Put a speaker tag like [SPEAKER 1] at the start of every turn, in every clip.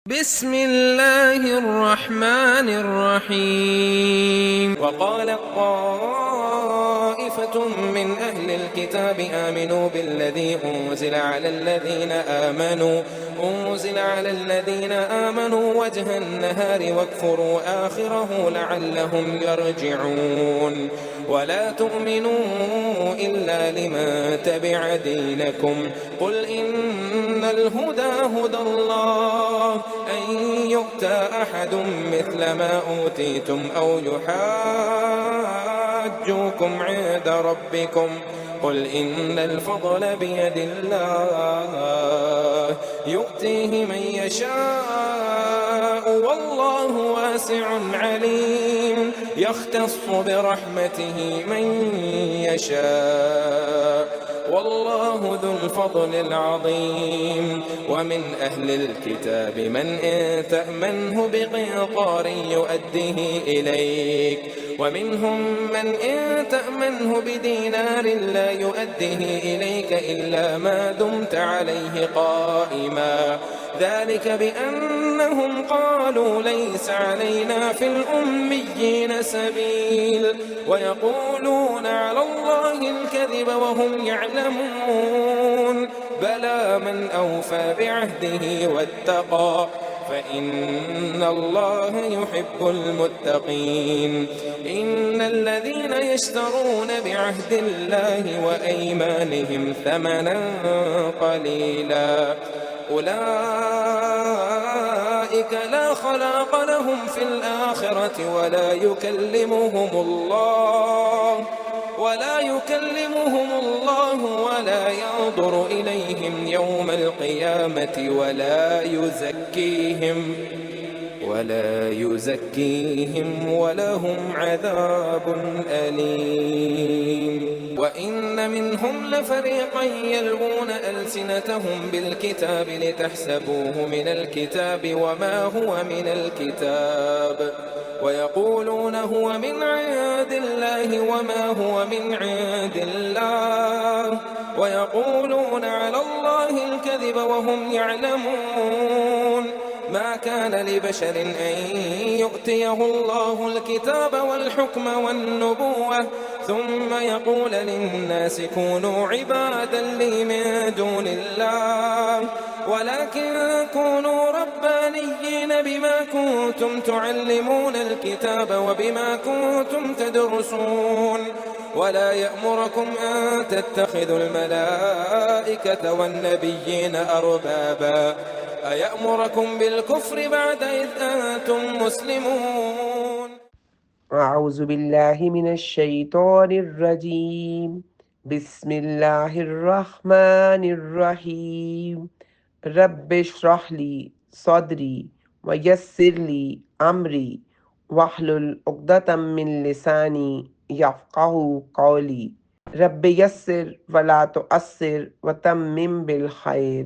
[SPEAKER 1] بسم الله الرحمن الرحيم. وقالت طائفة من أهل الكتاب آمنوا بالذي أنزل على الذين آمنوا وجه النهار واكفروا آخره لعلهم يرجعون. ولا تؤمنوا إلا لمن تبع دينكم قل إن الهدى هدى الله أن يؤتى أحد مثل ما أوتيتم أو يحاجوكم عند ربكم قل إن الفضل بيد الله يؤتيه من يشاء والله واسع عليم يختص برحمته من يشاء والله ذو الفضل العظيم. ومن أهل الكتاب من إن تأمنه بقنطار يؤديه إليك ومنهم من إن تأمنه بدينار لا يؤديه إليك إلا ما دمت عليه قائما ذلك بأنهم قالوا ليس علينا في الأميين سبيل ويقولون على الله الكذب وهم يعلمون بلى من أوفى بعهده واتقى فإن الله يحب المتقين. إن الذين يشترون بعهد الله وأيمانهم ثمنا قليلا أولئك لا خلاق لهم في الآخرة ولا يكلمهم الله ولا ينظر إليهم يوم القيامة ولا يزكيهم ولهم عذاب أليم. وإن منهم لفريقا يلوون ألسنتهم بالكتاب لتحسبوه من الكتاب وما هو من الكتاب ويقولون هو من عند الله وما هو من عند الله ويقولون على الله الكذب وهم يعلمون. ما كان لبشر أن يؤتيه الله الكتاب والحكم والنبوة ثم يقول للناس كونوا عبادا لي من دون الله ولكن كونوا ربانيين بما كنتم تعلمون الكتاب وبما كنتم تدرسون. ولا يأمركم أن تتخذوا الملائكة والنبيين أربابا أيأمركم بالكفر بعد إذ أنتم مسلمون.
[SPEAKER 2] أعوذ بالله من الشيطان الرجيم بسم الله الرحمن الرحيم رب اشرح لي صدري ويسر لي أمري واحلل عقدة من لساني يفقهوا قولي رب يسر ولا تؤسر وتمم بالخير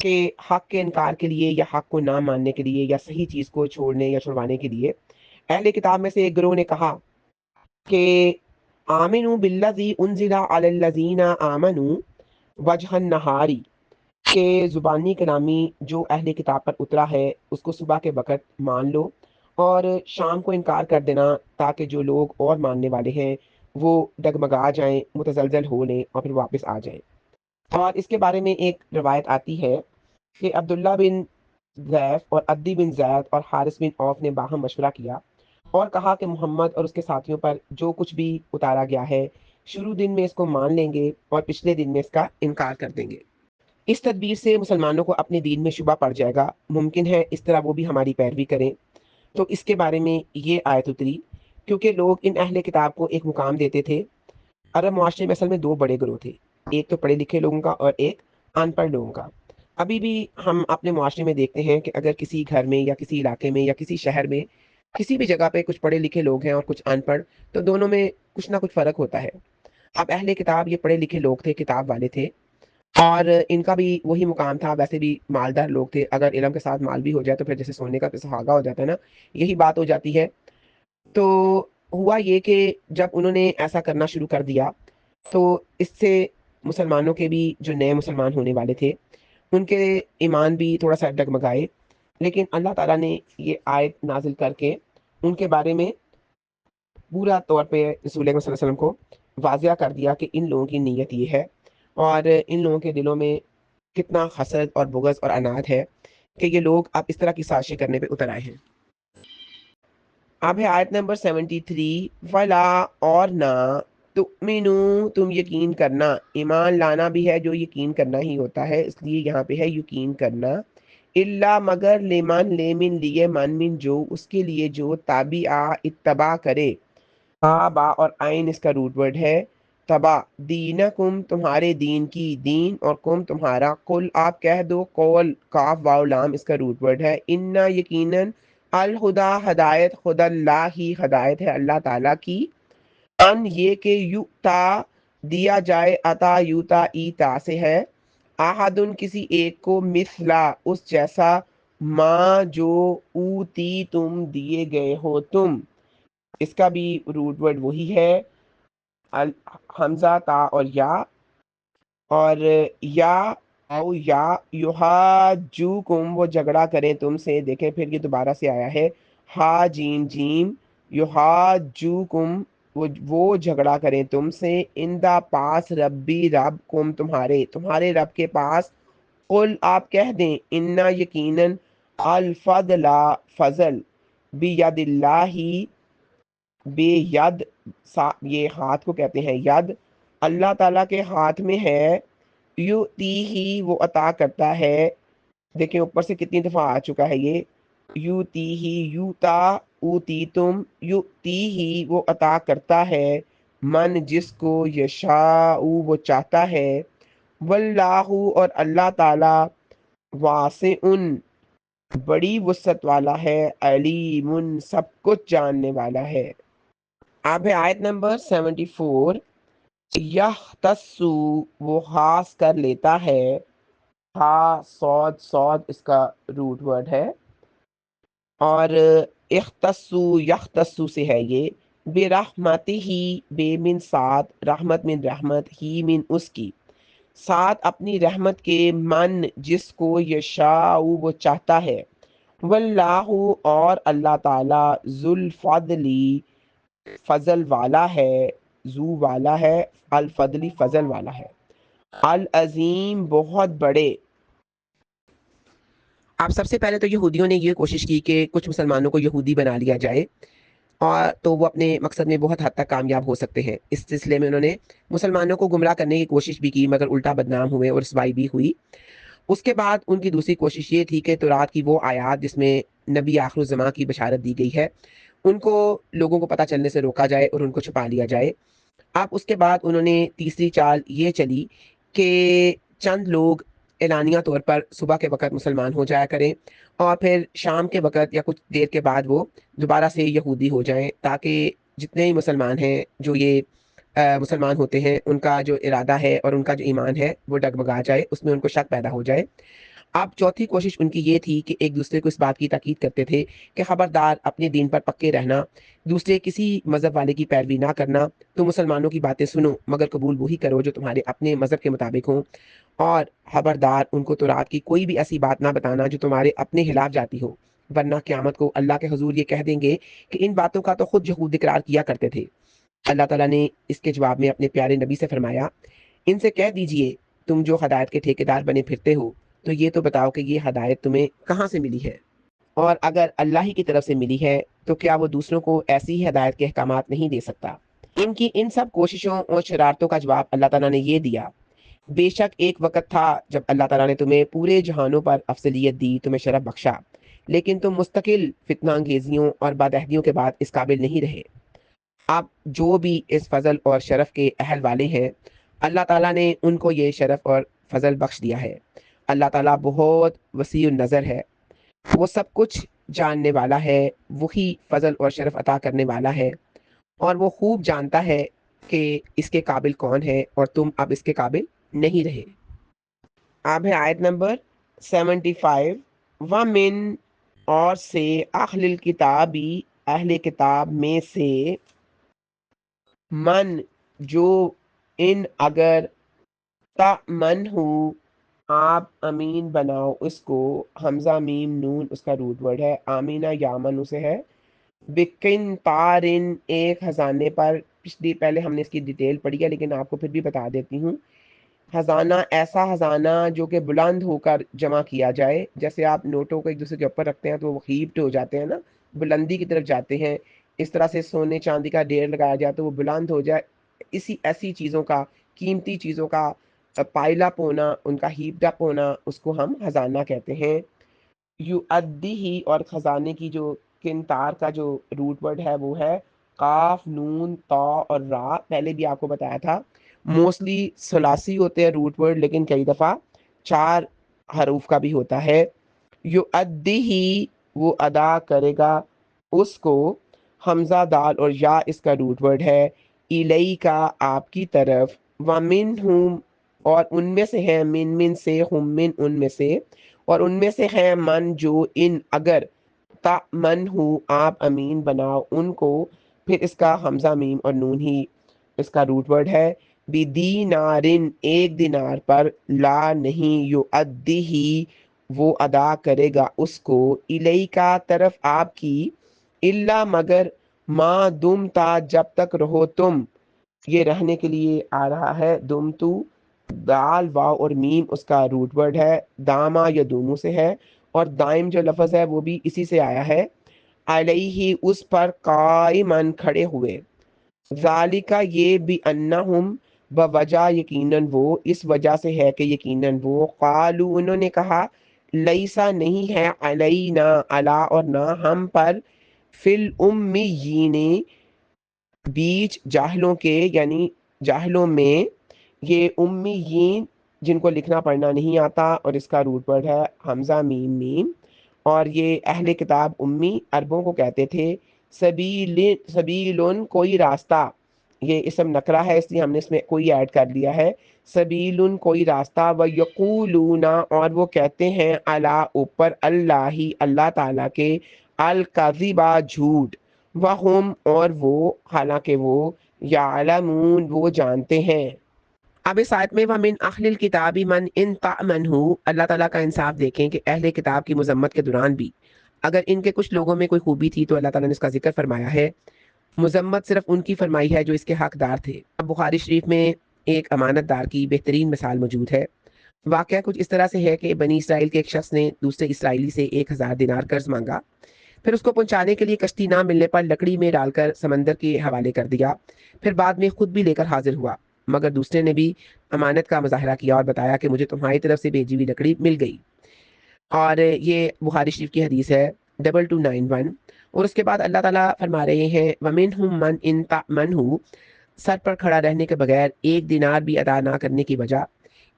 [SPEAKER 2] کہ حق کے انکار کے لیے یا حق کو نہ ماننے کے لیے یا صحیح چیز کو چھوڑنے یا چھڑوانے کے لیے اہل کتاب میں سے ایک گروہ نے کہا کہ آمنوا بالذی انزل علی الذین آمنوا وجہ النہاری، کہ زبانی کلامی جو اہل کتاب پر اترا ہے اس کو صبح کے وقت مان لو اور شام کو انکار کر دینا، تاکہ جو لوگ اور ماننے والے ہیں وہ ڈگمگا جائیں، متزلزل ہو لیں اور پھر واپس آ جائیں۔ اور اس کے بارے میں ایک روایت آتی ہے کہ عبداللہ بن زیف اور عدی بن زید اور حارث بن عوف نے باہم مشورہ کیا اور کہا کہ محمد اور اس کے ساتھیوں پر جو کچھ بھی اتارا گیا ہے شروع دن میں اس کو مان لیں گے اور پچھلے دن میں اس کا انکار کر دیں گے۔ اس تدبیر سے مسلمانوں کو اپنے دین میں شبہ پڑ جائے گا، ممکن ہے اس طرح وہ بھی ہماری پیروی کریں۔ تو اس کے بارے میں یہ آیت اتری کیونکہ لوگ ان اہل کتاب کو ایک مقام دیتے تھے۔ عرب معاشرے میں اصل میں دو بڑے گروہ تھے، ایک تو پڑھے لکھے لوگوں کا اور ایک ان پڑھ لوگوں کا۔ ابھی بھی ہم اپنے معاشرے میں دیکھتے ہیں کہ اگر کسی گھر میں یا کسی علاقے میں یا کسی شہر میں کسی بھی جگہ پہ کچھ پڑھے لکھے لوگ ہیں اور کچھ ان پڑھ، تو دونوں میں کچھ نہ کچھ فرق ہوتا ہے۔ اب اہل کتاب یہ پڑھے لکھے لوگ تھے، کتاب والے تھے، اور ان کا بھی وہی مقام تھا، ویسے بھی مالدار لوگ تھے، اگر علم کے ساتھ مال بھی ہو جائے تو پھر جیسے سونے کا سہاگا ہو جاتا ہے نا، یہی بات ہو جاتی ہے۔ تو ہوا یہ کہ جب انہوں نے ایسا کرنا شروع کر دیا تو اس سے مسلمانوں کے بھی جو نئے مسلمان ہونے والے تھے ان کے ایمان بھی تھوڑا سا ڈگمگائے، لیکن اللہ تعالیٰ نے یہ آیت نازل کر کے ان کے بارے میں پورا طور پہ رسول اللہ صلی اللہ علیہ وسلم کو واضح کر دیا کہ ان لوگوں کی نیت یہ ہے اور ان لوگوں کے دلوں میں کتنا حسد اور بغض اور عناد ہے کہ یہ لوگ اب اس طرح کی سازشیں کرنے پہ اتر آئے ہیں۔ اب ہے آیت نمبر 73، ولا اور نہ تؤمنو تم یقین کرنا، ایمان لانا بھی ہے جو یقین کرنا ہی ہوتا ہے، اس لیے یہاں پہ ہے یقین کرنا، اللہ مگر لمن لیمن لیے من من جو اس کے لیے جو تابعہ اتباع کرے، با اور آئین اس کا روٹ ورڈ ہے، تبا دینکم تمہارے دین کی، دین اور کم تمہارا، قل آپ کہہ دو، قول کاف واو لام اس کا روٹ ورڈ ہے، انا یقیناً الہدا ہدایت، خدا اللہ ہی ہدایت ہے اللہ تعالیٰ کی، ان یہ کہ یوتا دیا جائے، عطا یوتا ایتا سے ہے، احدن کسی ایک کو، مثلا اس جیسا، ماں جو اوتی تم دیے گئے ہو تم، اس کا بھی روٹ ورڈ وہی ہے، حمزہ تا اور یا، اور یا او یا یحاجوکم وہ جھگڑا کریں تم سے، دیکھیں پھر یہ دوبارہ سے آیا ہے، ہا جیم جیم، یحاجوکم وہ جھگڑا کریں تم سے، اندا پاس ربی رب کم تمہارے رب کے پاس، قل آپ کہہ دیں، انا یقیناً الفضل فضل بید اللہ بے ید، یہ ہاتھ کو کہتے ہیں ید، اللہ تعالیٰ کے ہاتھ میں ہے، یوتی ہی وہ عطا کرتا ہے، دیکھیں اوپر سے کتنی دفعہ آ چکا ہے یہ، یوتی ہی یوتا اوتی تم، یوتی ہی وہ عطا کرتا ہے، من جس کو، یشاء وہ چاہتا ہے، واللہ اور اللہ تعالیٰ، واسع بڑی وسعت والا ہے، علیم سب کچھ جاننے والا ہے۔ اب ہے آیت نمبر 74، یختصو وہ خاص کر لیتا ہے، ہا صاد اس کا روٹ ورڈ ہے، اور اختصو یختصو سے ہے یہ، بے رحمت ہی، بے من ساتھ، رحمت من رحمت، ہی من اس کی، ساتھ اپنی رحمت کے، من جس کو، یشاء وہ چاہتا ہے، واللہ اور اللہ تعالیٰ، ذو الفضلی فضل والا ہے، ذو والا ہے، الفضلی فضل والا ہے، العظیم بہت بڑے۔ اب سب سے پہلے تو یہودیوں نے یہ کوشش کی کہ کچھ مسلمانوں کو یہودی بنا لیا جائے، اور تو وہ اپنے مقصد میں بہت حد تک کامیاب ہو سکتے ہیں، اس سلسلے میں انہوں نے مسلمانوں کو گمراہ کرنے کی کوشش بھی کی مگر الٹا بدنام ہوئے اور رسوائی بھی ہوئی۔ اس کے بعد ان کی دوسری کوشش یہ تھی کہ تورات کی وہ آیات جس میں نبی آخر الزماں کی بشارت دی گئی ہے ان کو لوگوں کو پتہ چلنے سے روکا جائے اور ان کو چھپا لیا جائے۔ اب اس کے بعد انہوں نے تیسری چال یہ چلی کہ چند لوگ اعلانیہ طور پر صبح کے وقت مسلمان ہو جایا کریں اور پھر شام کے وقت یا کچھ دیر کے بعد وہ دوبارہ سے یہودی ہو جائیں، تاکہ جتنے ہی مسلمان ہیں جو یہ مسلمان ہوتے ہیں ان کا جو ارادہ ہے اور ان کا جو ایمان ہے وہ ڈگمگا جائے، اس میں ان کو شک پیدا ہو جائے۔ اب چوتھی کوشش ان کی یہ تھی کہ ایک دوسرے کو اس بات کی تاکید کرتے تھے کہ خبردار اپنے دین پر پکے رہنا، دوسرے کسی مذہب والے کی پیروی نہ کرنا، تو مسلمانوں کی باتیں سنو مگر قبول وہی کرو جو تمہارے اپنے مذہب کے مطابق ہوں، اور خبردار ان کو تورات کی کوئی بھی ایسی بات نہ بتانا جو تمہارے اپنے خلاف جاتی ہو، ورنہ قیامت کو اللہ کے حضور یہ کہہ دیں گے کہ ان باتوں کا تو خود یہود اقرار کیا کرتے تھے۔ اللہ تعالیٰ نے اس کے جواب میں اپنے پیارے نبی سے فرمایا، ان سے کہہ دیجئے تم جو ہدایت کے ٹھیکیدار بنے پھرتے ہو تو یہ تو بتاؤ کہ یہ ہدایت تمہیں کہاں سے ملی ہے، اور اگر اللہ ہی کی طرف سے ملی ہے تو کیا وہ دوسروں کو ایسی ہی ہدایت کے احکامات نہیں دے سکتا؟ ان کی ان سب کوششوں اور شرارتوں کا جواب اللہ تعالیٰ نے یہ دیا، بے شک ایک وقت تھا جب اللہ تعالیٰ نے تمہیں پورے جہانوں پر افضلیت دی، تمہیں شرف بخشا، لیکن تم مستقل فتنہ انگیزیوں اور بدعہدیوں کے بعد اس قابل نہیں رہے۔ اب جو بھی اس فضل اور شرف کے اہل والے ہیں، اللہ تعالیٰ نے ان کو یہ شرف اور فضل بخش دیا ہے۔ اللہ تعالیٰ بہت وسیع النظر ہے، وہ سب کچھ جاننے والا ہے، وہی فضل اور شرف عطا کرنے والا ہے، اور وہ خوب جانتا ہے کہ اس کے قابل کون ہے، اور تم اب اس کے قابل نہیں رہے۔ اب ہے آیت نمبر 75، وَمِن، اور سے، اہل الکتابی، اہل کتاب میں سے، من، جو، ان، اگر، تأمن ہو، آپ امین بناؤ اس کو، حمزہ میم نون اس کا روٹ ورڈ ہے، آمینہ یامن اسے ہے، بکن تارن، ایک خزانے پر، پہلے ہم نے اس کی ڈیٹیل پڑھی ہے لیکن آپ کو پھر بھی بتا دیتی ہوں، خزانہ ایسا خزانہ جو کہ بلند ہو کر جمع کیا جائے، جیسے آپ نوٹوں کو ایک دوسرے کے اوپر رکھتے ہیں تو وہ ہیپڈ ہو جاتے ہیں نا، بلندی کی طرف جاتے ہیں، اس طرح سے سونے چاندی کا ڈھیر لگایا جائے تو وہ بلند ہو جائے، ایسی چیزوں کا، قیمتی چیزوں کا پائل اپ ہونا، ان کا ہیپڈ اپ ہونا، اس کو ہم خزانہ کہتے ہیں۔ یو ادی ہی، اور خزانے کی جو کنتار کا جو روٹ ورڈ ہے وہ ہے قاف نون تا اور را، پہلے بھی آپ کو بتایا تھا، موسٹلی ثلاثی ہوتے ہیں روٹ ورڈ لیکن کئی دفعہ 4 حروف کا بھی ہوتا ہے۔ یو ادی ہی، وہ ادا کرے گا اس کو، حمزہ دال اور یا اس کا روٹ ورڈ ہے، الی کا آپ کی طرف، ومن ہم، اور ان میں سے ہے، من سے، ہم من ان میں سے، اور ان میں سے ہے من جو، ان اگر، تأمن ہو آپ امین بناؤ ان کو، پھر اس کا حمزہ میم اور نون ہی اس کا روٹ ورڈ ہے، بدینارن، ایک دینار پر، لا نہیں، یو ادی ہی، وہ ادا کرے گا اس کو، الی کا طرف آپ کی، الا مگر، ما دم تا جب تک رہو تم، یہ رہنے کے لیے آ رہا ہے دم تو، دال واو اور میم اس کا روٹ ورڈ ہے، داما یا دومو سے ہے، اور دائم جو لفظ ہے وہ بھی اسی سے آیا ہے، علیہ اس پر، قائمن کھڑے ہوئے، ذالکہ یہ بھی انہم، بوجہ یقیناً وہ، اس وجہ سے ہے کہ یقیناً وہ، قالو انہوں نے کہا، لیسا نہیں ہے، علینا علا اور نہ ہم پر، فی الامیین بیچ جاہلوں کے، یعنی جاہلوں میں، یہ امیین جن کو لکھنا پڑھنا نہیں آتا، اور اس کا روٹ ورڈ ہے حمزہ میم میم، اور یہ اہل کتاب امی عربوں کو کہتے تھے، سبیلن کوئی راستہ، یہ اسم نکرہ ہے اس لیے ہم نے اس میں کوئی ایڈ کر دیا ہے، سبیلن کوئی راستہ، و یقولون اور وہ کہتے ہیں، علی اوپر، اللہ اللہ تعالیٰ کے، الکذبا جھوٹ، وہم اور وہ، حالانکہ وہ، یعلمون وہ جانتے ہیں۔ اب اس آیت میں وَمِنْ أَهْلِ الْكِتَابِ مَنْ إِنْ تَأْمَنْهُ، اللہ تعالیٰ کا انصاف دیکھیں کہ اہل کتاب کی مذمت کے دوران بھی اگر ان کے کچھ لوگوں میں کوئی خوبی تھی تو اللہ تعالیٰ نے اس کا ذکر فرمایا ہے، مذمت صرف ان کی فرمائی ہے جو اس کے حقدار تھے۔ اب بخاری شریف میں ایک امانت دار کی بہترین مثال موجود ہے۔ واقعہ کچھ اس طرح سے ہے کہ بنی اسرائیل کے ایک شخص نے دوسرے اسرائیلی سے 1000 دینار قرض مانگا، پھر اس کو پہنچانے کے لیے کشتی نہ ملنے پر لکڑی میں ڈال کر سمندر کے حوالے کر دیا، پھر بعد میں خود بھی لے کر حاضر ہوا، مگر دوسرے نے بھی امانت کا مظاہرہ کیا اور بتایا کہ مجھے تمہاری طرف سے بھیجی ہوئی لکڑی مل گئی، اور یہ بخاری شریف کی حدیث ہے 2291۔ اور اس کے بعد اللہ تعالیٰ فرما رہے ہیں، وَمِنْهُمْ مَنْ إِنْ تَأْمَنْهُ، سر پر کھڑا رہنے کے بغیر ایک دینار بھی ادا نہ کرنے کی وجہ،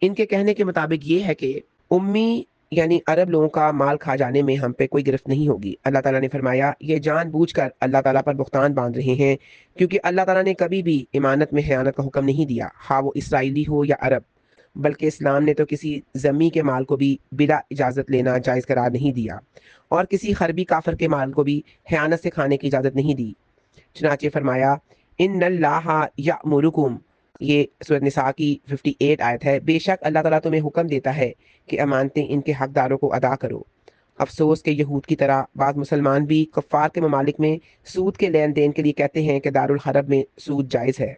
[SPEAKER 2] ان کے کہنے کے مطابق یہ ہے کہ امی یعنی عرب لوگوں کا مال کھا جانے میں ہم پہ کوئی گرفت نہیں ہوگی۔ اللہ تعالیٰ نے فرمایا یہ جان بوجھ کر اللہ تعالیٰ پر بہتان باندھ رہے ہیں، کیونکہ اللہ تعالیٰ نے کبھی بھی امانت میں خیانت کا حکم نہیں دیا، ہاں وہ اسرائیلی ہو یا عرب، بلکہ اسلام نے تو کسی ذمی کے مال کو بھی بلا اجازت لینا جائز قرار نہیں دیا، اور کسی حربی کافر کے مال کو بھی خیانت سے کھانے کی اجازت نہیں دی۔ چنانچہ فرمایا ان اللہ یأمرکم، یہ سورۃ نساء کی 58 آیت ہے، بے شک اللہ تعالیٰ تمہیں حکم دیتا ہے کہ امانتیں ان کے حقداروں کو ادا کرو۔ افسوس کہ یہود کی طرح بعض مسلمان بھی کفار کے ممالک میں سود کے لین دین کے لیے کہتے ہیں کہ دارالحرب میں سود جائز ہے،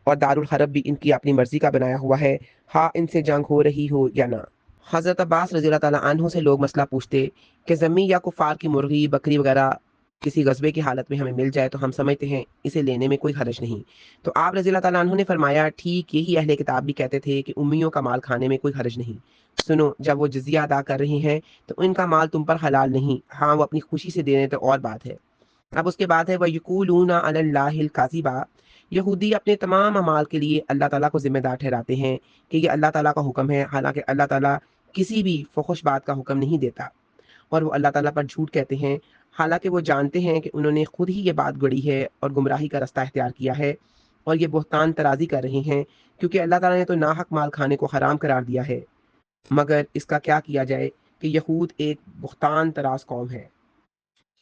[SPEAKER 2] اور دارالحرب بھی ان کی اپنی مرضی کا بنایا ہوا ہے، ہاں ان سے جنگ ہو رہی ہو یا نہ۔ حضرت عباس رضی اللہ تعالیٰ عنہ سے لوگ مسئلہ پوچھتے کہ ذمی یا کفار کی مرغی بکری وغیرہ کسی غصبے کی حالت میں ہمیں مل جائے تو ہم سمجھتے ہیں اسے لینے میں کوئی حرج نہیں، تو آپ رضی اللہ تعالیٰ عنہ نے فرمایا ٹھیک یہی اہل کتاب بھی کہتے تھے کہ امیوں کا مال کھانے میں کوئی حرج نہیں، سنو جب وہ جزیہ ادا کر رہی ہیں تو ان کا مال تم پر حلال نہیں، ہاں وہ اپنی خوشی سے دے رہے تو اور بات ہے۔ اب اس کے بعد ہے وَيَقُولُونَ عَلَى اللَّهِ الْكَذِبَ، یہودی اپنے تمام اعمال کے لیے اللہ تعالیٰ کو ذمہ دار ٹھہراتے ہیں کہ یہ اللہ تعالیٰ کا حکم ہے، حالانکہ اللہ تعالیٰ کسی بھی فحش بات کا حکم نہیں دیتا، اور وہ اللہ تعالیٰ پر جھوٹ کہتے ہیں حالانکہ وہ جانتے ہیں کہ انہوں نے خود ہی یہ بات گڑی ہے اور گمراہی کا رستہ اختیار کیا ہے، اور یہ بہتان ترازی کر رہے ہیں کیونکہ اللہ تعالیٰ نے تو ناحق مال کھانے کو حرام قرار دیا ہے۔ مگر اس کا کیا کیا جائے کہ یہود ایک بہتان تراز قوم ہے۔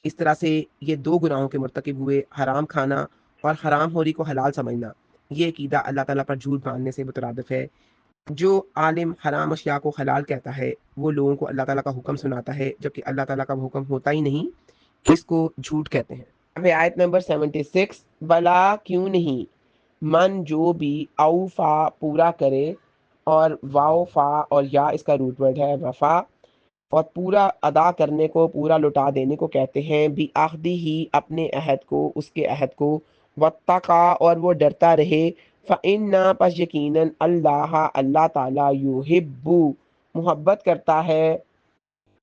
[SPEAKER 2] اس طرح سے یہ دو گناہوں کے مرتکب ہوئے، حرام کھانا اور حرام ہوری کو حلال سمجھنا۔ یہ عقیدہ اللہ تعالیٰ پر جھوٹ باندھنے سے مترادف ہے۔ جو عالم حرام اشیاء کو حلال کہتا ہے وہ لوگوں کو اللہ تعالیٰ کا حکم سناتا ہے جبکہ اللہ تعالیٰ کا حکم ہوتا ہی نہیں، اس کو جھوٹ کہتے ہیں۔ اب آیت نمبر 76، بلا کیوں نہیں، من جو بھی اوفا پورا کرے، اور واو فا اور یا اس کا روٹ ورڈ ہے وفا، اور پورا ادا کرنے کو، پورا لوٹا دینے کو کہتے ہیں، بھی عہدی ہی اپنے عہد کو، اس کے عہد کو، واتقا اور وہ ڈرتا رہے، فَإِنَّا پس یقیناً اللہ اللہ تعالیٰ یحب محبت کرتا ہے،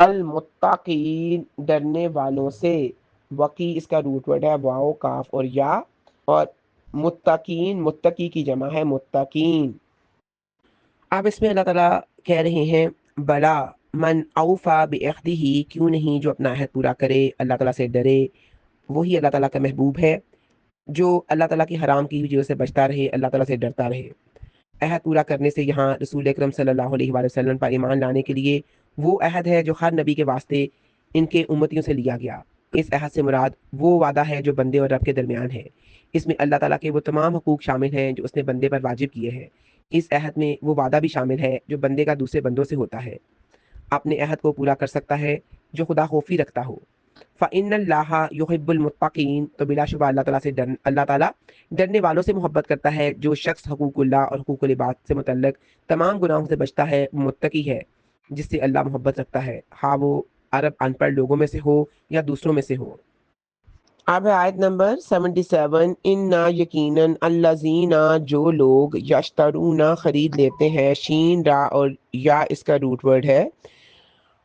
[SPEAKER 2] المتقین ڈرنے والوں سے، وقی اس کا روٹ ورڈ ہے واو کاف اور یا، اور متقین متقی کی جمع ہے متقین۔ اب اس میں اللہ تعالیٰ کہہ رہے ہیں بلا من اوفا بعہدہ، کیوں نہیں جو اپنا عہد پورا کرے، اللہ تعالیٰ سے ڈرے، وہی اللہ تعالیٰ کا محبوب ہے جو اللہ تعالیٰ کی حرام کی ہوئی چیزوں سے بچتا رہے، اللہ تعالیٰ سے ڈرتا رہے۔ عہد پورا کرنے سے یہاں رسول اکرم صلی اللہ علیہ وآلہ وسلم پر ایمان لانے کے لیے وہ عہد ہے جو ہر نبی کے واسطے ان کے امتیوں سے لیا گیا۔ اس عہد سے مراد وہ وعدہ ہے جو بندے اور رب کے درمیان ہے، اس میں اللہ تعالیٰ کے وہ تمام حقوق شامل ہیں جو اس نے بندے پر واجب کیے ہیں۔ اس عہد میں وہ وعدہ بھی شامل ہے جو بندے کا دوسرے بندوں سے ہوتا ہے، اپنے عہد کو پورا کر سکتا ہے جو خدا خوفی رکھتا ہو۔ فَإِنَّ اللَّهَ يُحِبُّ الْمُتَّقِينَ، تو بلا شبہ اللہ تعالیٰ سے اللہ تعالیٰ ڈرنے والوں سے محبت کرتا ہے۔ جو شخص حقوق اللہ اور حقوق العباد سے متعلق تمام گناہوں سے بچتا ہے متقی ہے، جس سے اللہ محبت رکھتا ہے، ہاں وہ عرب ان پڑھ لوگوں میں سے ہو یا دوسروں میں سے ہو۔ اب ہے آیت نمبر 77، اِنَّا یقیناً الَّذِينَ جو لوگ یشترون خرید لیتے ہیں، شین را اور یا اس کا روٹ ورڈ ہے،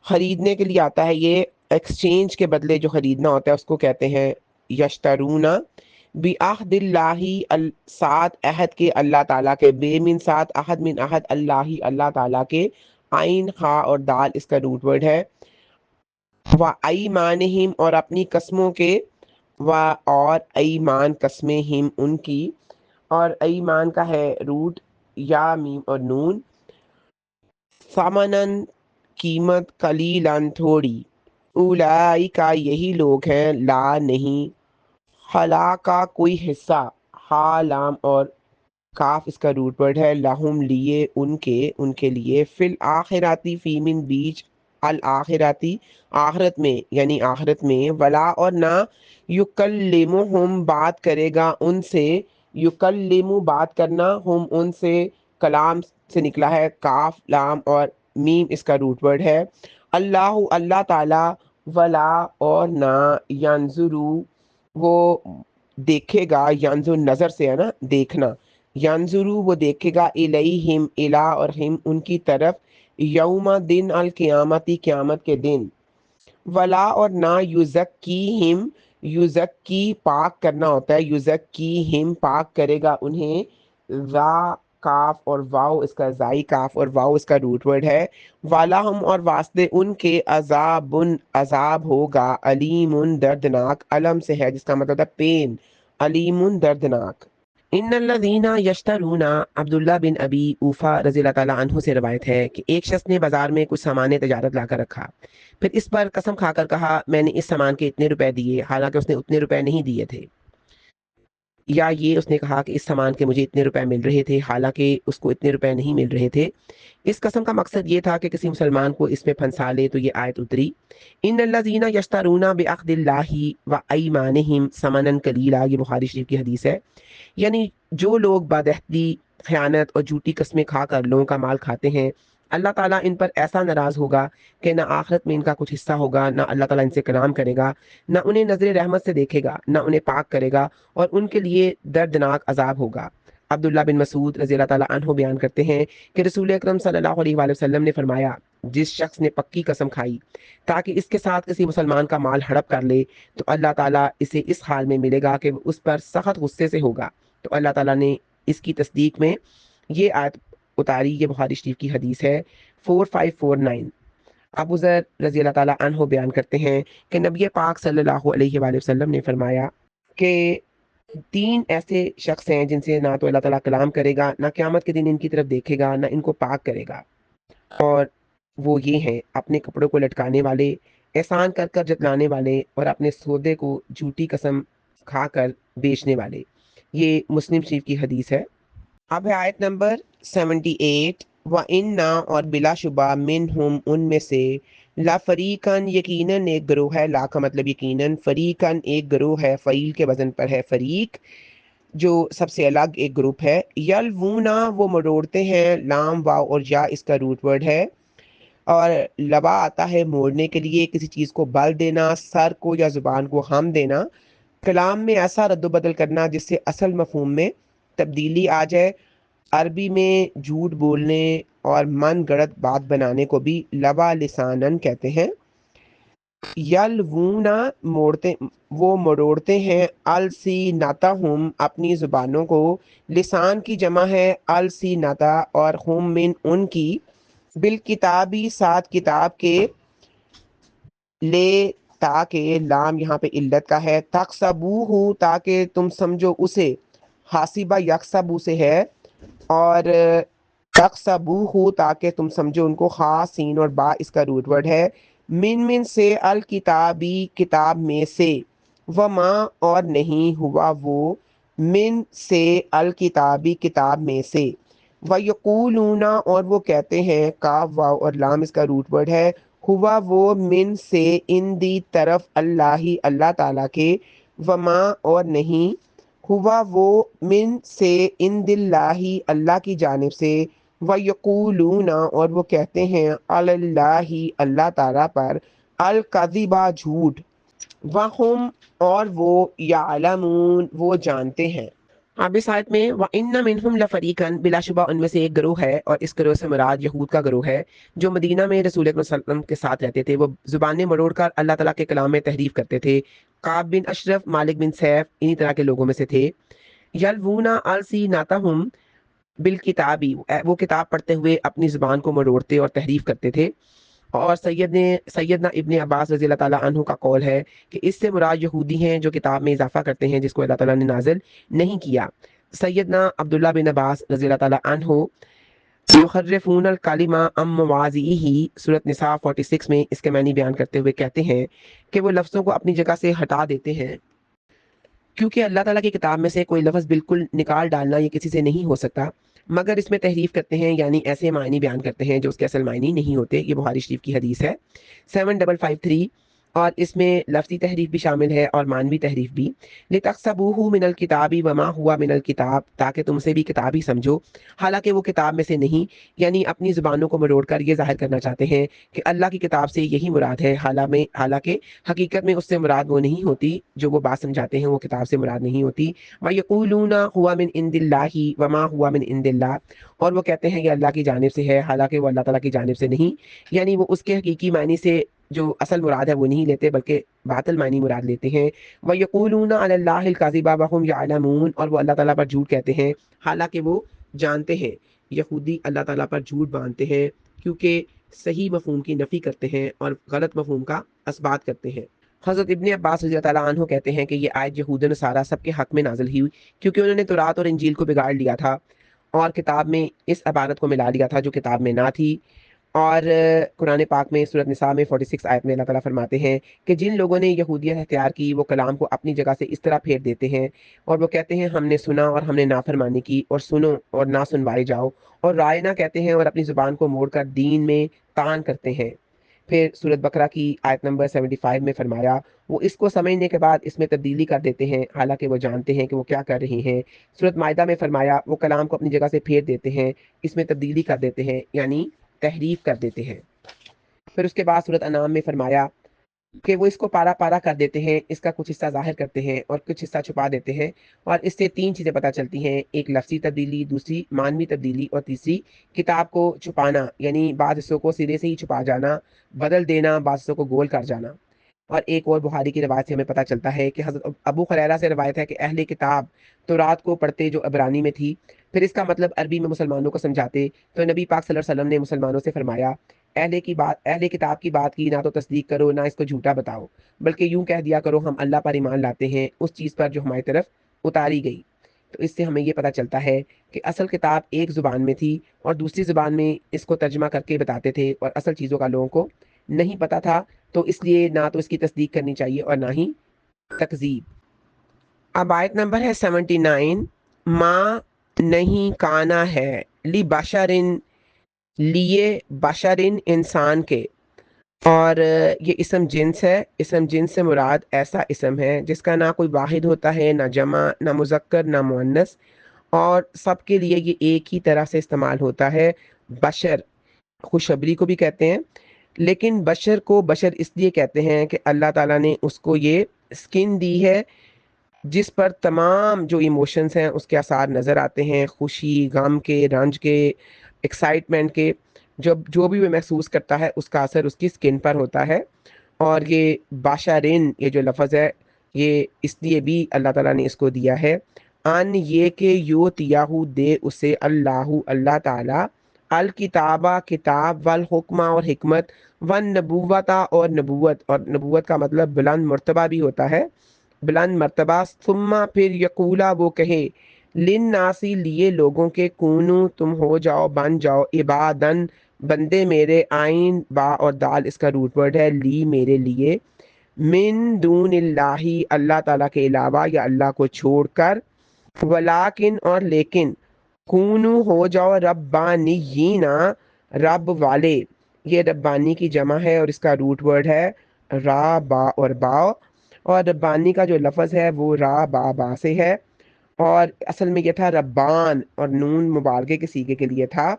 [SPEAKER 2] خریدنے کے لیے آتا ہے، یہ ایکسچینج کے بدلے جو خریدنا ہوتا ہے اس کو کہتے ہیں یشترون، بعہد اللہ ساتھ عہد کے اللہ تعالیٰ کے، بے من ساتھ عہد من عہد اللہ اللہ تعالیٰ کے، عین خا اور دال اس کا روٹ ورڈ ہے، و ایمانہم اور اپنی قسموں کے، و اور ایمان قسمیں ہم ان کی، اور ایمان کا ہے روٹ یا میم اور نون، ثمنن قیمت، قلیلن تھوڑی، اولئک یہی لوگ ہیں، لا نہیں، خلا کا کوئی حصہ، ہا لام اور کاف اس کا روٹ ورڈ ہے، لہم لیے ان کے لیے، فی الآخراتی فی من بیچ، الآخراتی آخرت میں یعنی آخرت میں، ولا اور نہ، یکلمہم بات کرے گا ان سے، یکلمو بات کرنا، ہم ان سے، کلام سے نکلا ہے کاف لام اور میم اس کا روٹ ورڈ ہے، اللہ اللہ تعالی، ولا اور نہ، ینظرو وہ دیکھے گا، ینظر نظر سے ہے نا دیکھنا، ینظرو وہ دیکھے گا، الیہم الا اور ہم ان کی طرف، یوم دن القیامتی قیامت کے دن، ولا اور نہ، یزکیہم یزکی پاک کرنا ہوتا ہے، یزکیہم پاک کرے گا انہیں، ذا کاف اور واو اس کا زائی کاف اور واو اس کا روٹ ورڈ ہے، وَلَهُمْ اور واسطے ان کے، عذاب عذاب ہوگا، علیم دردناک، علم سے ہے جس کا مطلب ہے پین، علیم دردناک۔ ان الذین یشترون، عبداللہ بن ابی اوفا رضی اللہ تعالیٰ عنہ سے روایت ہے کہ ایک شخص نے بازار میں کچھ سامان تجارت لا کر رکھا، پھر اس پر قسم کھا کر کہا میں نے اس سامان کے اتنے روپے دیے، حالانکہ اس نے اتنے روپے نہیں دیے تھے، یا یہ اس نے کہا کہ اس سامان کے مجھے اتنے روپے مل رہے تھے حالانکہ اس کو اتنے روپے نہیں مل رہے تھے۔ اس قسم کا مقصد یہ تھا کہ کسی مسلمان کو اس میں پھنسا لے، تو یہ آیت اتری، ان الذین یشترون بعہد اللہ وایمانہم ثمنا قلیلا، یہ بخاری شریف کی حدیث ہے۔ یعنی جو لوگ بدعہدی، خیانت اور جھوٹی قسمیں کھا کر لوگوں کا مال کھاتے ہیں، اللہ تعالیٰ ان پر ایسا ناراض ہوگا کہ نہ آخرت میں ان کا کچھ حصہ ہوگا، نہ اللہ تعالیٰ ان سے کلام کرے گا، نہ انہیں نظر رحمت سے دیکھے گا، نہ انہیں پاک کرے گا، اور ان کے لیے دردناک عذاب ہوگا۔ عبداللہ بن مسعود رضی اللہ تعالیٰ عنہ بیان کرتے ہیں کہ رسول اکرم صلی اللہ علیہ وآلہ وسلم نے فرمایا، جس شخص نے پکی قسم کھائی تاکہ اس کے ساتھ کسی مسلمان کا مال ہڑپ کر لے، تو اللہ تعالیٰ اسے اس حال میں ملے گا کہ وہ اس پر سخت غصے سے ہوگا۔ تو اللہ تعالیٰ نے اس کی تصدیق میں یہ آیت اتاری، یہ بخاری شریف کی حدیث ہے 4549۔ ابو ذر رضی اللہ تعالیٰ عنہ بیان کرتے ہیں کہ نبی پاک صلی اللہ علیہ وآلہ وسلم نے فرمایا کہ تین ایسے شخص ہیں جن سے نہ تو اللہ تعالیٰ کلام کرے گا، نہ قیامت کے دن ان کی طرف دیکھے گا، نہ ان کو پاک کرے گا، اور وہ یہ ہیں اپنے کپڑوں کو لٹکانے والے، احسان کر کر جتلانے والے، اور اپنے سودے کو جھوٹی قسم کھا کر بیچنے والے۔ یہ مسلم شریف کی حدیث ہے۔ اب ہے آیت نمبر 78، وَإِنَّا، اور بلا شبہ، منہم، ان میں سے، لَفَرِيقًا، یقیناً ایک گروہ ہے، لا کا مطلب یقیناً، فریقاً ایک گروہ ہے، فعیل کے وزن پر ہے فریق، جو سب سے الگ ایک گروپ ہے، یلوونا، وہ مروڑتے ہیں، لام واو اور یا اس کا روٹ ورڈ ہے، اور لبا آتا ہے موڑنے کے لیے، کسی چیز کو بل دینا، سر کو یا زبان کو خم دینا، کلام میں ایسا رد و بدل کرنا جس سے اصل مفہوم میں تبدیلی آ جائے۔ عربی میں جھوٹ بولنے اور من گڑت بات بنانے کو بھی لبا لسانن کہتے ہیں۔ یلوونا، موڑتے، وہ مروڑتے ہیں، السینتہم، اپنی زبانوں کو، لسان کی جمع ہے السینتا، اور ہم، من، ان کی، بالکتابی، ساتھ کتاب کے، لے، تاکہ، لام یہاں پہ علت کا ہے، تقصبوہ، تاکہ تم سمجھو اسے، حاسبہ یکسبو سے ہے، اور تقصبوہ، تاکہ تم سمجھو ان کو، خا، سین اور با اس کا روٹ ورڈ ہے، من سے، الکتابی، کتاب میں سے، وما، اور نہیں، ہوا وہ، من سے، الکتابی، کتاب میں سے، وَيَقُولُونَ، اور وہ کہتے ہیں، کاف، واو اور لام اس کا روٹ ورڈ ہے، ہوا وہ، من سے، ان دی، طرف، اللہ، اللہ تعالیٰ کے، وما، اور نہیں، ہوا وہ، من سے، ان دلّہ، اللہ کی جانب سے، وَيَقُولُونَ، اور وہ کہتے ہیں، علی اللہ، اللہ تعالیٰ پر، الکذبہ، جھوٹ، وَہُم، اور وہ، یعلمون، وہ جانتے ہیں۔ اب اس آیت میں وَإِنَّ مِنْهُمْ لَفَرِيقًا، بلا شبہ ان میں سے ایک گروہ ہے، اور اس گروہ سے مراد یہود کا گروہ ہے، جو مدینہ میں رسول اکرم صلی اللہ علیہ وسلم کے ساتھ رہتے تھے۔ وہ زبانیں مروڑ کر اللہ تعالیٰ کے کلام میں تحریف کرتے تھے۔ کعب بن اشرف، مالک بن سیف انہی طرح کے لوگوں میں سے تھے۔ یلوونا السینتہم بالکتابی، وہ کتاب پڑھتے ہوئے اپنی زبان کو مروڑتے اور تحریف کرتے تھے۔ اور سیدنا ابن عباس رضی اللہ تعالیٰ عنہ کا قول ہے کہ اس سے مراد یہودی ہیں جو کتاب میں اضافہ کرتے ہیں جس کو اللہ تعالیٰ نے نازل نہیں کیا۔ سیدنا عبداللہ بن عباس رضی اللہ تعالیٰ عنہ، یحرفون الکلمہ عن مواضعہ، سورۃ نساء 46 میں اس کے معنی بیان کرتے ہوئے کہتے ہیں کہ وہ لفظوں کو اپنی جگہ سے ہٹا دیتے ہیں، کیونکہ اللہ تعالیٰ کی کتاب میں سے کوئی لفظ بالکل نکال ڈالنا یہ کسی سے نہیں ہو سکتا، مگر اس میں تحریف کرتے ہیں، یعنی ایسے معنی بیان کرتے ہیں جو اس کے اصل معنی نہیں ہوتے۔ یہ بخاری شریف کی حدیث ہے 7553، اور اس میں لفظی تحریف بھی شامل ہے اور معنوی تحریف بھی۔ لِتَحْسَبُوهُ مِنَ الْكِتَابِ وَمَا هُوَ مِنَ الْكِتَابِ، تاکہ تم سے بھی کتاب ہی سمجھو، حالانکہ وہ کتاب میں سے نہیں، یعنی اپنی زبانوں کو مروڑ کر یہ ظاہر کرنا چاہتے ہیں کہ اللہ کی کتاب سے یہی مراد ہے، حالانکہ حقیقت میں اس سے مراد وہ نہیں ہوتی، جو وہ بات سمجھاتے ہیں وہ کتاب سے مراد نہیں ہوتی۔ وَيَقُولُونَ هُوَ مِنْ عِنْدِ اللَّهِ وَمَا هُوَ مِنْ عِنْدِ اللَّهِ، اور وہ کہتے ہیں یہ اللہ کی جانب سے ہے، حالانکہ وہ اللہ تعالیٰ کی جانب سے نہیں، یعنی وہ اس کے حقیقی معنی سے جو اصل مراد ہے وہ نہیں لیتے بلکہ باطل معنی مراد لیتے ہیں۔ وَيَقُولُونَ عَلَى اللَّهِ الْكَذِبَ وَهُمْ يَعْلَمُونَ، اور وہ اللہ تعالیٰ پر جھوٹ کہتے ہیں حالانکہ وہ جانتے ہیں۔ یہودی اللہ تعالیٰ پر جھوٹ باندھتے ہیں کیونکہ صحیح مفہوم کی نفی کرتے ہیں اور غلط مفہوم کا اثبات کرتے ہیں۔ حضرت ابن عباس رضی اللہ تعالیٰ عنہ کہتے ہیں کہ یہ آیت یہود و نصارہ سب کے حق میں نازل ہوئی کیونکہ انہوں نے تورات اور انجیل کو بگاڑ لیا تھا اور کتاب میں اس عبارت کو ملا دیا تھا جو کتاب میں نہ تھی۔ اور قرآن پاک میں سورۃ نساء میں 46 آیت میں اللہ تعالیٰ فرماتے ہیں کہ جن لوگوں نے یہودیت اختیار کی وہ کلام کو اپنی جگہ سے اس طرح پھیر دیتے ہیں اور وہ کہتے ہیں ہم نے سنا اور ہم نے نافرمانی کی، اور سنو اور نہ سنوائے جاؤ، اور رائے نہ کہتے ہیں اور اپنی زبان کو موڑ کر دین میں طعن کرتے ہیں۔ پھر سورۃ بقرہ کی آیت نمبر 75 میں فرمایا وہ اس کو سمجھنے کے بعد اس میں تبدیلی کر دیتے ہیں حالانکہ وہ جانتے ہیں کہ وہ کیا کر رہے ہیں۔ سورۃ مائدہ میں فرمایا وہ کلام کو اپنی جگہ سے پھیر دیتے ہیں، اس میں تبدیلی کر دیتے ہیں، یعنی تحریف کر دیتے ہیں۔ پھر اس کے بعد سورۃ انعام میں فرمایا کہ وہ اس کو پارا پارا کر دیتے ہیں، اس کا کچھ حصہ ظاہر کرتے ہیں اور کچھ حصہ چھپا دیتے ہیں، اور اس سے تین چیزیں پتہ چلتی ہیں، ایک لفظی تبدیلی، دوسری معنوی تبدیلی، اور تیسری کتاب کو چھپانا، یعنی بعض حصوں کو سرے سے ہی چھپا جانا، بدل دینا، بعض حصوں کو گول کر جانا۔ اور ایک اور بخاری کی روایت سے ہمیں پتہ چلتا ہے کہ حضرت ابو خریرہ سے روایت ہے کہ اہل کتاب تورات کو پڑھتے جو عبرانی میں تھی، پھر اس کا مطلب عربی میں مسلمانوں کو سمجھاتے، تو نبی پاک صلی اللہ علیہ وسلم نے مسلمانوں سے فرمایا اہل کتاب کی بات کی نہ تو تصدیق کرو نہ اس کو جھوٹا بتاؤ، بلکہ یوں کہہ دیا کرو ہم اللہ پر ایمان لاتے ہیں اس چیز پر جو ہماری طرف اتاری گئی۔ تو اس سے ہمیں یہ پتہ چلتا ہے کہ اصل کتاب ایک زبان میں تھی اور دوسری زبان میں اس کو ترجمہ کر کے بتاتے تھے، اور اصل چیزوں کا لوگوں کو نہیں پتہ تھا، تو اس لیے نہ تو اس کی تصدیق کرنی چاہیے اور نہ ہی تکذیب۔ اب آیت نمبر ہے 79، ماں نہیں کانا ہے لی بشرن، لیے بشرن انسان کے، اور یہ اسم جنس ہے، اسم جنس سے مراد ایسا اسم ہے جس کا نہ کوئی واحد ہوتا ہے، نہ جمع، نہ مذکر، نہ مؤنث، اور سب کے لیے یہ ایک ہی طرح سے استعمال ہوتا ہے۔ بشر خوشبری کو بھی کہتے ہیں، لیکن بشر کو بشر اس لیے کہتے ہیں کہ اللہ تعالیٰ نے اس کو یہ سکن دی ہے جس پر تمام جو ایموشنز ہیں اس کے آثار نظر آتے ہیں، خوشی، غم کے، رنج کے، ایکسائٹمنٹ کے، جب جو بھی وہ محسوس کرتا ہے اس کا اثر اس کی سکن پر ہوتا ہے۔ اور یہ باشارین یہ جو لفظ ہے یہ اس لیے بھی اللہ تعالیٰ نے اس کو دیا ہے ان یہ کہ یوتیاہو دے اسے اللہ تعالیٰ الکتابہ کتاب، والحکمہ اور حکمت، والنبوتہ اور نبوت، اور نبوت کا مطلب بلند مرتبہ بھی ہوتا ہے، بلند مرتبہ، ثم پھر یقولا وہ کہے للناسی لیے لوگوں کے کونو تم ہو جاؤ بن جاؤ عبادن بندے میرے، آئین با اور دال اس کا روٹ ورڈ ہے، لی میرے لیے، من دون اللہ اللہ تعالیٰ کے علاوہ یا اللہ کو چھوڑ کر، ولیکن اور لیکن، کونو ہو جاؤ ربانیین رب والے، یہ ربانی کی جمع ہے اور اس کا روٹ ورڈ ہے را با اور باؤ، اور ربانی کا جو لفظ ہے وہ را با با سے ہے، اور اصل میں یہ تھا ربان اور نون مبالغے کے سیغے کے لیے تھا،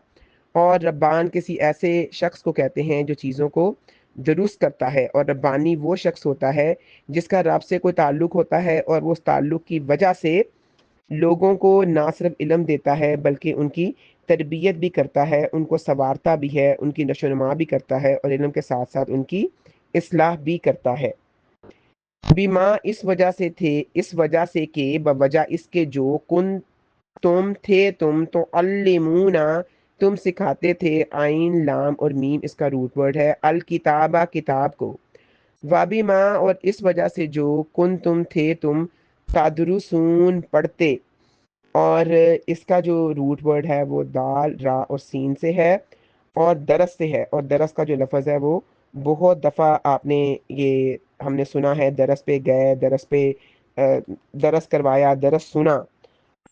[SPEAKER 2] اور ربان کسی ایسے شخص کو کہتے ہیں جو چیزوں کو درست کرتا ہے، اور ربانی وہ شخص ہوتا ہے جس کا رب سے کوئی تعلق ہوتا ہے اور وہ اس تعلق کی وجہ سے لوگوں کو نہ صرف علم دیتا ہے بلکہ ان کی تربیت بھی کرتا ہے، ان کو سنوارتا بھی ہے، ان کی نشو و نما بھی کرتا ہے، اور علم کے ساتھ ساتھ ان کی اصلاح بھی کرتا ہے۔ بیما اس وجہ سے تھے، اس وجہ سے کہ بوجہ اس کے جو کن تم تھے تم تو علمونا تم سکھاتے تھے، آئین لام اور میم اس کا روٹ ورڈ ہے، الکتابہ کتاب کو، وبما اور اس وجہ سے جو کن تم تھے تم تدرسون پڑھتے، اور اس کا جو روٹ ورڈ ہے وہ دال را اور سین سے ہے اور درس سے ہے، اور درس کا جو لفظ ہے وہ بہت دفعہ آپ نے یہ ہم نے سنا ہے، درس پہ گئے، درس پہ درس کروایا، درس سنا،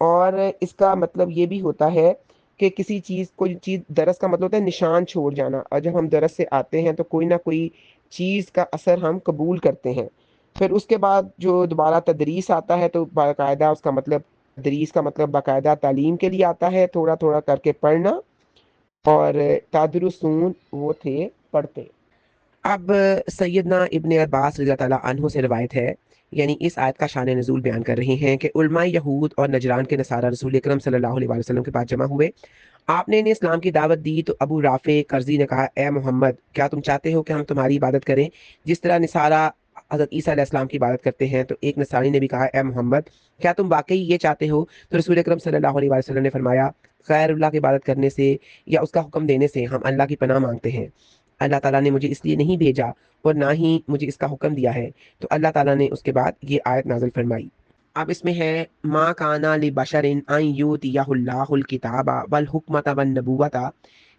[SPEAKER 2] اور اس کا مطلب یہ بھی ہوتا ہے کہ کسی چیز کوئی چیز درس کا مطلب ہوتا ہے نشان چھوڑ جانا، اور جب ہم درس سے آتے ہیں تو کوئی نہ کوئی چیز کا اثر ہم قبول کرتے ہیں، پھر اس کے بعد جو دوبارہ تدریس آتا ہے تو باقاعدہ اس کا مطلب تدریس کا مطلب باقاعدہ تعلیم کے لیے آتا ہے، تھوڑا تھوڑا کر کے پڑھنا، اور تدرسون وہ تھے پڑھتے۔ اب سیدنا ابن عباس رضی اللہ تعالیٰ عنہ سے روایت ہے، یعنی اس آیت کا شان نزول بیان کر رہے ہیں کہ علماء یہود اور نجران کے نصارہ رسول اکرم صلی اللہ علیہ وسلم کے پاس جمع ہوئے، آپ نے انہیں اسلام کی دعوت دی تو ابو رافع کرزی نے کہا اے محمد کیا تم چاہتے ہو کہ ہم تمہاری عبادت کریں جس طرح نصارہ حضرت عیسیٰ علیہ السلام کی عبادت کرتے ہیں؟ تو ایک نصرانی نے بھی کہا اے محمد کیا تم واقعی یہ چاہتے ہو؟ تو رسول اکرم صلی اللہ علیہ وسلم نے فرمایا غیر اللہ کی عبادت کرنے سے یا اس کا حکم دینے سے ہم اللہ کی پناہ مانگتے ہیں۔ اللہ تعالیٰ نے مجھے اس لیے نہیں بھیجا اور نہ ہی مجھے اس کا حکم دیا ہے۔ تو اللہ تعالیٰ نے اس کے بعد یہ آیت نازل فرمائی۔ اب اس میں ہے ما کانا لبشر ان یؤتیہ اللہ الکتاب والحکمۃ والنبوۃ،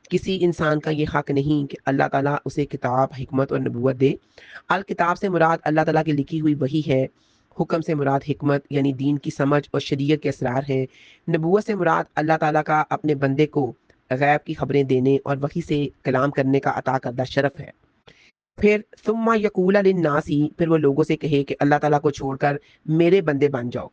[SPEAKER 2] کسی انسان کا یہ حق نہیں کہ اللہ تعالیٰ اسے کتاب، حکمت اور نبوت دے۔ الکتاب سے مراد اللہ تعالیٰ کی لکھی ہوئی وحی ہے، حکم سے مراد حکمت یعنی دین کی سمجھ اور شریعت کے اسرار ہیں، نبوت سے مراد اللہ تعالیٰ کا اپنے بندے کو غیب کی خبریں دینے اور وحی سے کلام کرنے کا عطا کردہ شرف ہے۔ پھر ثم یقول للناس، پھر وہ لوگوں سے کہے کہ اللہ تعالیٰ کو چھوڑ کر میرے بندے بن جاؤ،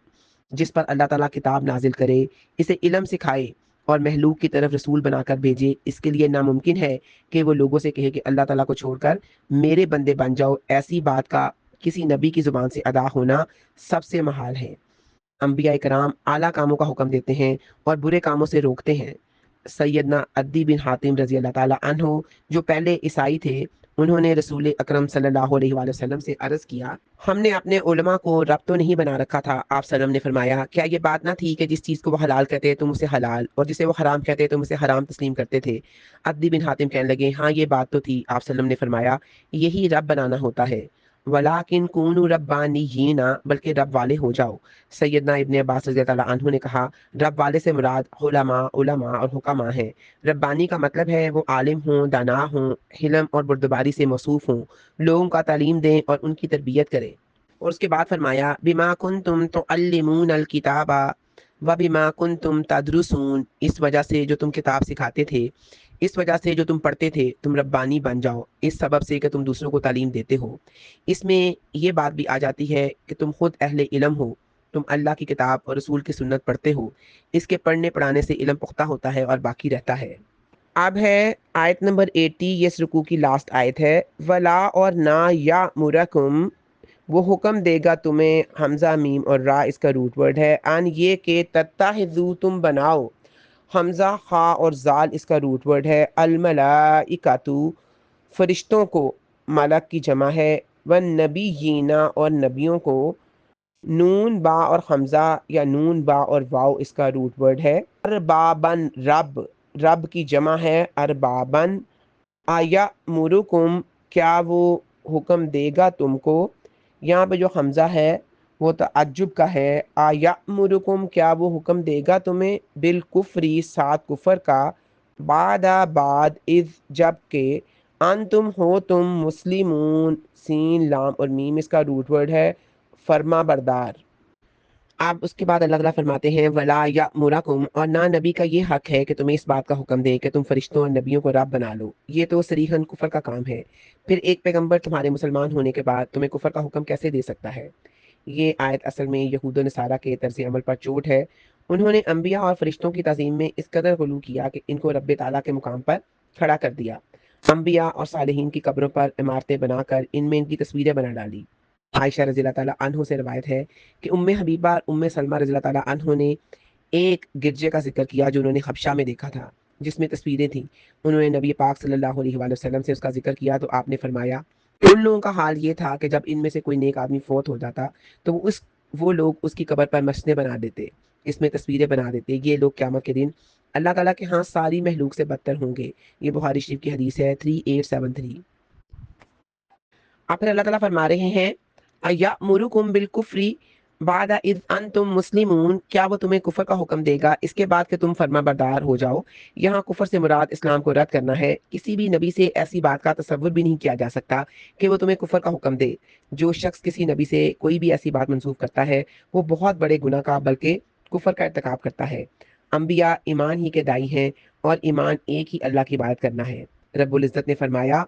[SPEAKER 2] جس پر اللہ تعالیٰ کتاب نازل کرے، اسے علم سکھائے اور محلوق کی طرف رسول بنا کر بھیجے۔ اس کے لیے ناممکن ہے کہ وہ لوگوں سے کہے کہ اللہ تعالیٰ کو چھوڑ کر میرے بندے بن جاؤ۔ ایسی بات کا کسی نبی کی زبان سے ادا ہونا سب سے محال ہے۔ انبیاء کرام اعلیٰ کاموں کا حکم دیتے ہیں اور برے کاموں سے روکتے ہیں۔ سیدنا عدی بن حاتم رضی اللہ تعالیٰ عنہ جو پہلے عیسائی تھے، انہوں نے رسول اکرم صلی اللہ علیہ وآلہ وسلم سے عرض کیا، ہم نے اپنے علماء کو رب تو نہیں بنا رکھا تھا؟ آپ صلی اللہ علیہ وسلم نے فرمایا، کیا یہ بات نہ تھی کہ جس چیز کو وہ حلال کہتے تم اسے حلال اور جسے وہ حرام کہتے تم اسے حرام تسلیم کرتے تھے؟ عدی بن حاتم کہنے لگے، ہاں یہ بات تو تھی۔ آپ صلی اللہ علیہ وسلم نے فرمایا، یہی رب بنانا ہوتا ہے، وَلَٰكِن كُونُوا رَبَّانِيِّينَ، بلکہ رب والے ہو جاؤ۔ سیدنا ابن عباس رضی اللہ عنہ نے کہا، رب والے سے مراد علماء اور حکماء ہیں۔ ربانی کا مطلب ہے وہ عالم ہوں، دانا ہوں، حلم اور بردباری سے موصوف ہوں، لوگوں کا تعلیم دیں اور ان کی تربیت کریں۔ اور اس کے بعد فرمایا، بما کنتم تعلمون الکتاب وبما کنتم تدرسون، اس وجہ سے جو تم کتاب سکھاتے تھے، اس وجہ سے جو تم پڑھتے تھے، تم ربانی بن جاؤ، اس سبب سے کہ تم دوسروں کو تعلیم دیتے ہو۔ اس میں یہ بات بھی آ جاتی ہے کہ تم خود اہل علم ہو، تم اللہ کی کتاب اور رسول کی سنت پڑھتے ہو، اس کے پڑھنے پڑھانے سے علم پختہ ہوتا ہے اور باقی رہتا ہے۔ اب ہے آیت نمبر 80، یہ اس رکوع کی لاسٹ آیت ہے۔ ولا اور نہ یا مرکم، وہ حکم دے گا تمہیں، حمزہ میم اور را اس کا روٹ ورڈ ہے، ان یہ کہ تتخذو تم بناؤ، حمزہ خا اور زال اس کا روٹ ورڈ ہے، الملائکتو فرشتوں کو، ملک کی جمع ہے، والنبیین اور نبیوں کو، نون با اور حمزہ یا نون با اور واو اس کا روٹ ورڈ ہے، اربابن رب، رب کی جمع ہے اربابن، آیا مرکم کیا وہ حکم دے گا تم کو، یہاں پہ جو حمزہ ہے وہ تعجب کا ہے، آیا مرکم کیا وہ حکم دے گا تمہیں، بالکفری ساتھ کفر کا، بعد اذ جب کہ، انتم ہو تم مسلمون، سین لام اور میم اس کا روٹ ورڈ ہے، فرما بردار۔ اب اس کے بعد اللہ تعالیٰ فرماتے ہیں، ولا یأمرکم، اور نہ نبی کا یہ حق ہے کہ تمہیں اس بات کا حکم دے کہ تم فرشتوں اور نبیوں کو رب بنا لو، یہ تو صریحاً کفر کا کام ہے۔ پھر ایک پیغمبر تمہارے مسلمان ہونے کے بعد تمہیں کفر کا حکم کیسے دے سکتا ہے؟ یہ آیت اصل میں یہود و نصارہ کے طرز عمل پر چوٹ ہے۔ انہوں نے انبیاء اور فرشتوں کی تعظیم میں اس قدر غلو کیا کہ ان کو رب تعالیٰ کے مقام پر کھڑا کر دیا۔ انبیاء اور صالحین کی قبروں پر عمارتیں بنا کر ان میں ان کی تصویریں بنا ڈالی۔ عائشہ رضی اللہ تعالیٰ عنہ سے روایت ہے کہ ام حبیبہ اور ام سلمہ رضی اللہ تعالیٰ عنہ نے ایک گرجے کا ذکر کیا جو انہوں نے حبشہ میں دیکھا تھا، جس میں تصویریں تھیں۔ انہوں نے نبی پاک صلی اللہ علیہ وآلہ وسلم سے اس کا ذکر کیا تو آپ نے فرمایا، ان لوگوں کا حال یہ تھا کہ جب ان میں سے کوئی نیک آدمی فوت ہو جاتا تو وہ لوگ اس کی قبر پر مسجدیں بنا دیتے، اس میں تصویریں بنا دیتے۔ یہ لوگ قیامت کے دن اللہ تعالیٰ کے ہاں ساری مخلوق سے بدتر ہوں گے۔ یہ بخاری شریف کی حدیث ہے 3873۔ اب پھر اللہ تعالیٰ فرما رہے ہیں، یأمرکم بالکفر بعد اذ انتم مسلمون، کیا وہ تمہیں کفر کا حکم دے گا اس کے بعد کہ تم فرما بردار ہو جاؤ؟ یہاں کفر سے مراد اسلام کو رد کرنا ہے۔ کسی بھی نبی سے ایسی بات کا تصور بھی نہیں کیا جا سکتا کہ وہ تمہیں کفر کا حکم دے۔ جو شخص کسی نبی سے کوئی بھی ایسی بات منسوخ کرتا ہے وہ بہت بڑے گناہ کا بلکہ کفر کا ارتکاب کرتا ہے۔ انبیاء ایمان ہی کے داعی ہیں اور ایمان ایک ہی اللہ کی عبادت کرنا ہے۔ رب العزت نے فرمایا،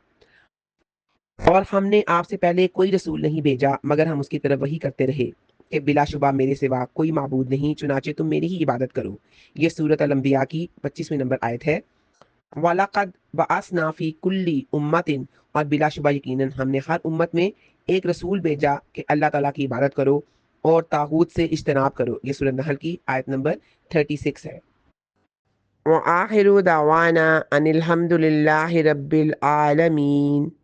[SPEAKER 2] اور ہم نے آپ سے پہلے کوئی رسول نہیں بھیجا مگر ہم اس کی طرف وحی کرتے رہے کہ بلا شبہ میرے سوا کوئی معبود نہیں، چنانچہ تم میری ہی عبادت کرو۔ یہ سورۃ الانبیاء کی 25ویں نمبر آیت ہے۔ وَلَقَدْ بَعَثْنَا فِي كُلِّ أُمَّةٍ، اور بلا شبہ یقیناً ہم نے ہر امت میں ایک رسول بھیجا کہ اللہ تعالیٰ کی عبادت کرو اور طاغوت سے اجتناب کرو۔ یہ سورۃ نحل کی آیت نمبر 36 ہے۔ وَآخِرُ دَعْوَانَا أَنِ الْحَمْدُ لِلَّهِ رَبِّ الْعَالَمِينَ۔